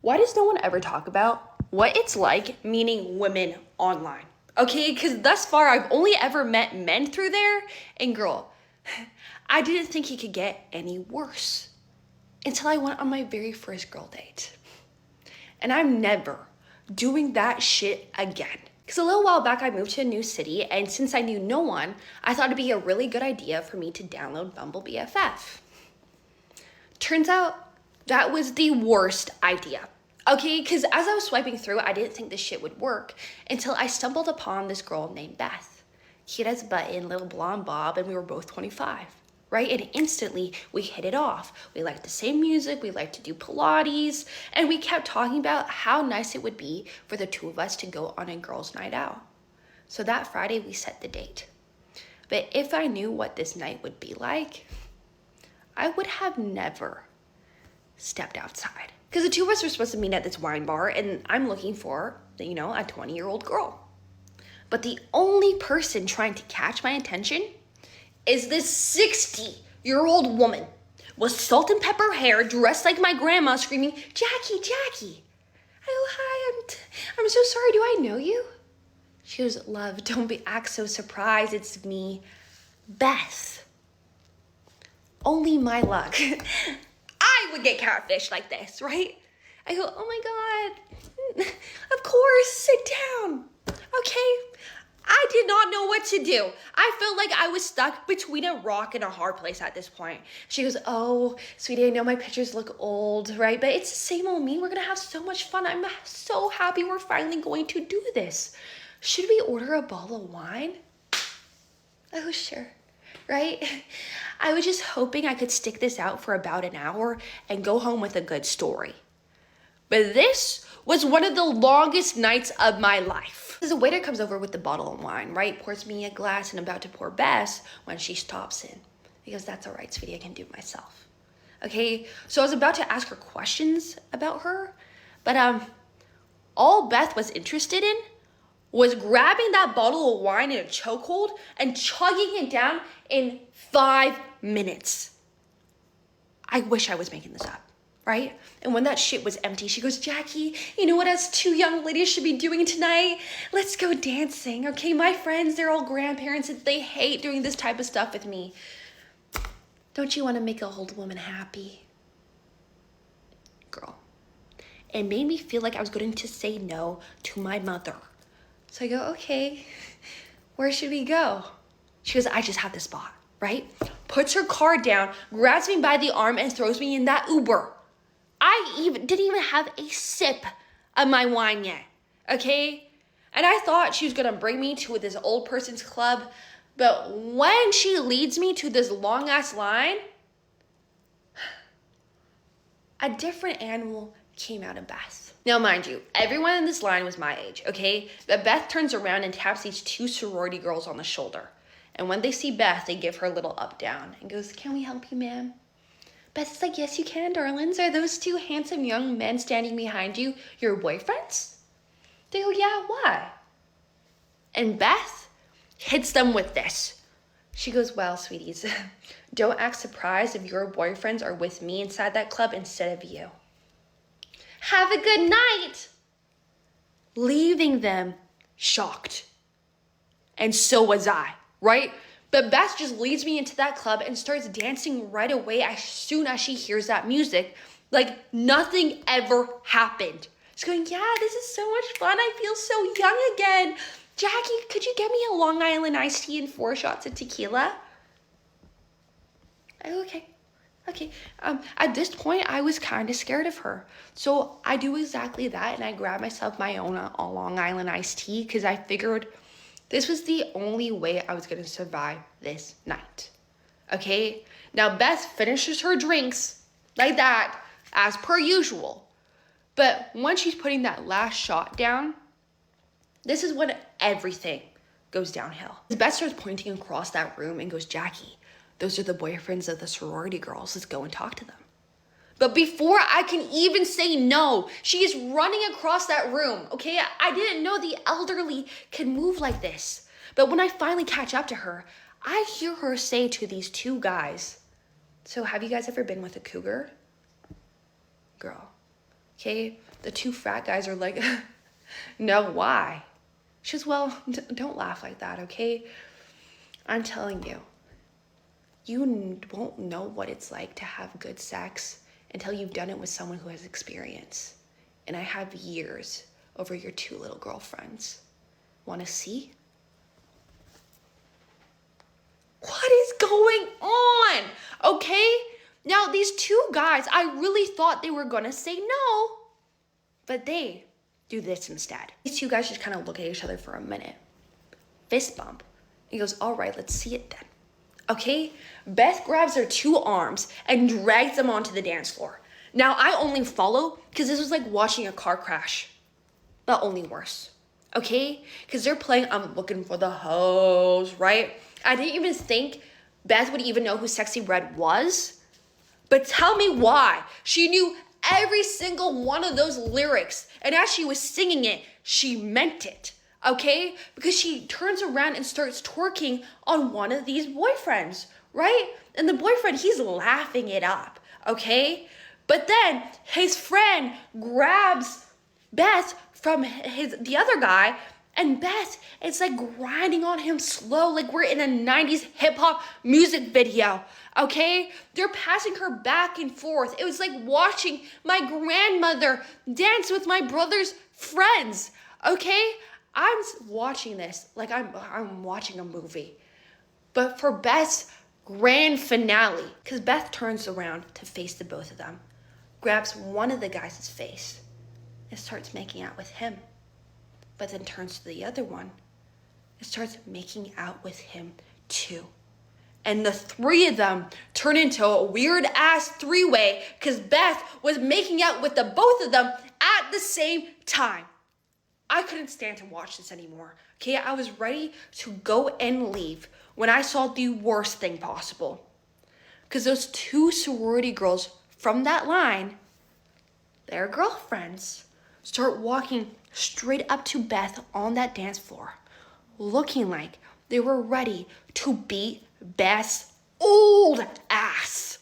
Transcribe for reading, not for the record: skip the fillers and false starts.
Why does no one ever talk about what it's like meeting women online? Okay, because thus far I've only ever met men through there, and girl, I didn't think it could get any worse until I went on my very first girl date. And I'm never doing that shit again. Because a little while back I moved to a new city, and since I knew no one, I thought it'd be a really good idea for me to download Bumble BFF. Turns out that was the worst idea. Okay, because as I was swiping through, I didn't think this shit would work until I stumbled upon this girl named Beth. Cute as button, little blonde bob, and we were both 25, right? And instantly we hit it off. We liked the same music, we liked to do Pilates, and we kept talking about how nice it would be for the two of us to go on a girls' night out. So that Friday we set the date. But if I knew what this night would be like, I would have never stepped outside. Because the two of us were supposed to meet at this wine bar, and I'm looking for, a 20-year-old girl. But the only person trying to catch my attention is this 60-year-old woman with salt and pepper hair, dressed like my grandma, screaming, "Jackie, Jackie." I go, "Hi, I'm so sorry, do I know you?" She goes, "Love, don't act so surprised, it's me, Beth." Only my luck. I would get catfished like this, right? I go, "Oh my God, of course, sit down." Okay, I did not know what to do. I felt like I was stuck between a rock and a hard place at this point. She goes, "Oh, sweetie, I know my pictures look old, right? But it's the same old me. We're gonna have so much fun. I'm so happy we're finally going to do this. Should we order a bottle of wine?" Oh, sure. Right? I was just hoping I could stick this out for about an hour and go home with a good story. But this was one of the longest nights of my life. The waiter comes over with the bottle of wine, right? Pours me a glass and about to pour Bess when she stops in. He goes, "That's all right, sweetie, I can do it myself." Okay, so I was about to ask her questions about her, but all Beth was interested in was grabbing that bottle of wine in a chokehold and chugging it down in 5 minutes. I wish I was making this up, right? And when that shit was empty, she goes, "Jackie, you know what us two young ladies should be doing tonight? Let's go dancing, okay? My friends, they're all grandparents and they hate doing this type of stuff with me. Don't you want to make a old woman happy?" Girl, it made me feel like I was going to say no to my mother. So I go, "Okay, where should we go?" She goes, "I just have the spot," right? Puts her card down, grabs me by the arm, and throws me in that Uber. I didn't even have a sip of my wine yet, okay? And I thought she was gonna bring me to this old person's club, but when she leads me to this long ass line, a different animal came out of Beth. Now, mind you, everyone in this line was my age, okay? But Beth turns around and taps these two sorority girls on the shoulder. And when they see Beth, they give her a little up down and goes, "Can we help you, ma'am?" Beth's like, "Yes, you can, darlings. Are those two handsome young men standing behind you your boyfriends?" They go, "Yeah, why?" And Beth hits them with this. She goes, "Well, sweeties, don't act surprised if your boyfriends are with me inside that club instead of you. Have a good night." Leaving them shocked. And so was I, right? But Beth just leads me into that club and starts dancing right away as soon as she hears that music, like nothing ever happened. She's going, "Yeah, this is so much fun. I feel so young again. Jackie, could you get me a Long Island iced tea and 4 shots of tequila?" I go, okay. At this point, I was kind of scared of her. So I do exactly that, and I grab myself my own Long Island iced tea because I figured this was the only way I was going to survive this night. Okay? Now, Beth finishes her drinks like that, as per usual. But when she's putting that last shot down, this is when everything goes downhill. Beth starts pointing across that room and goes, "Jackie, those are the boyfriends of the sorority girls. Let's go and talk to them." But before I can even say no, she is running across that room, okay? I didn't know the elderly can move like this. But when I finally catch up to her, I hear her say to these two guys, "So have you guys ever been with a cougar?" Girl, okay? the two frat guys are like, no, why? She goes, well, don't laugh like that, okay? I'm telling you, you won't know what it's like to have good sex until you've done it with someone who has experience. And I have years over your two little girlfriends. Want to see? What is going on? Okay? Now, these two guys, I really thought they were going to say no, but they do this instead. These two guys just kind of look at each other for a minute. Fist bump. He goes, all right, let's see it then. Okay? Beth grabs her two arms and drags them onto the dance floor. Now, I only follow because this was like watching a car crash, but only worse. Okay? Because they're playing I'm Looking for the Hose, right? I didn't even think Beth would even know who Sexy Red was. But tell me why. She knew every single one of those lyrics. And as she was singing it, she meant it. Okay? Because she turns around and starts twerking on one of these boyfriends, right? And the boyfriend, he's laughing it up. Okay? But then his friend grabs Beth from the other guy, and Beth is like grinding on him slow, like we're in a 90s hip hop music video, okay? They're passing her back and forth. It was like watching my grandmother dance with my brother's friends, okay? I'm watching this like I'm watching a movie. But for Beth's grand finale, because Beth turns around to face the both of them, grabs one of the guys' face and starts making out with him. But then turns to the other one and starts making out with him too. And the three of them turn into a weird ass three-way because Beth was making out with the both of them at the same time. I couldn't stand to watch this anymore. Okay, I was ready to go and leave when I saw the worst thing possible. Because those two sorority girls from that line, their girlfriends, start walking straight up to Beth on that dance floor, looking like they were ready to beat Beth's old ass.